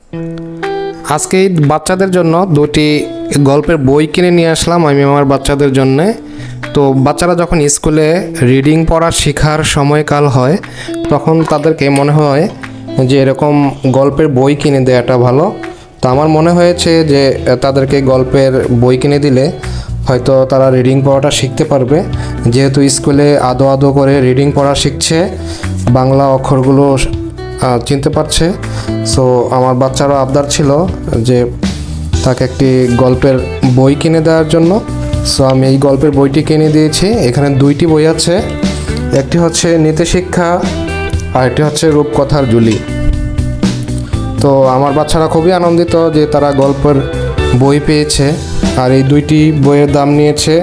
আজকে এই বাচ্চাদের জন্য দুটি গল্পের বই কিনে নিয়ে আসলাম আমি আমার বাচ্চাদের জন্যে। তো বাচ্চারা যখন স্কুলে রিডিং পড়া শেখার সময়কাল হয় তখন তাদেরকে মনে হয় যে এরকম গল্পের বই কিনে দেওয়াটা ভালো। তো আমার মনে হয়েছে যে তাদেরকে গল্পের বই কিনে দিলে হয়তো তারা রিডিং পড়াটা শিখতে পারবে, যেহেতু স্কুলে আদো আদো করে রিডিং পড়া শিখছে, বাংলা অক্ষরগুলো চিনতে পারছে। সো আমার বাচ্চারও আবদার ছিল যে তাকে একটি গল্পের বই কিনে দেওয়ার জন্য। সো আমি এই গল্পের বইটি কিনে দিয়েছি। এখানে দুইটি বই আছে, একটি হচ্ছে নীতিশিক্ষা আর একটি হচ্ছে রূপকথার ঝুলি। তো আমার বাচ্চারা খুবই আনন্দিত যে তারা গল্পের বই পেয়েছে। আর এই দুইটি বইয়ের দাম নিয়েছে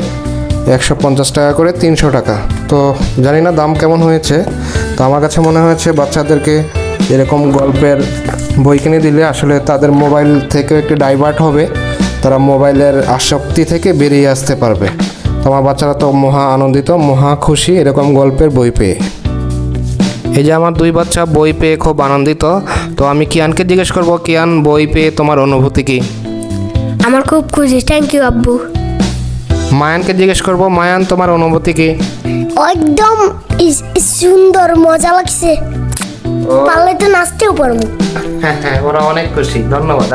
150 টাকা করে, 300 টাকা। তো জানি না দাম কেমন হয়েছে। তো আমার কাছে মনে হয়েছে বাচ্চাদেরকে এরকম গল্পের বই কিনে দিলে আসলে তাদের মোবাইল থেকে একটু ডাইভার্ট হবে, তারা মোবাইলের আসক্তি থেকে বেরিয়ে আসতে পারবে। তো আমার বাচ্চারা তো মহা আনন্দিত, মহা খুশি এরকম গল্পের বই পেয়ে। এই যে আমার দুই বাচ্চা বই পেয়ে খুব আনন্দিত। তো আমি কিয়ানকে জিজ্ঞেস করব, কিয়ান বই পেয়ে তোমার অনুভূতি কি? আমার খুব খুশি, থ্যাংক ইউ আব্বু। মায়ানকে জিজ্ঞেস করব, মায়ান তোমার অনুভূতি কি? একদম সুন্দর, মজা লাগছে, পারলে তো নাচতেও পারবো। হ্যাঁ, ওরা অনেক খুশি। ধন্যবাদ।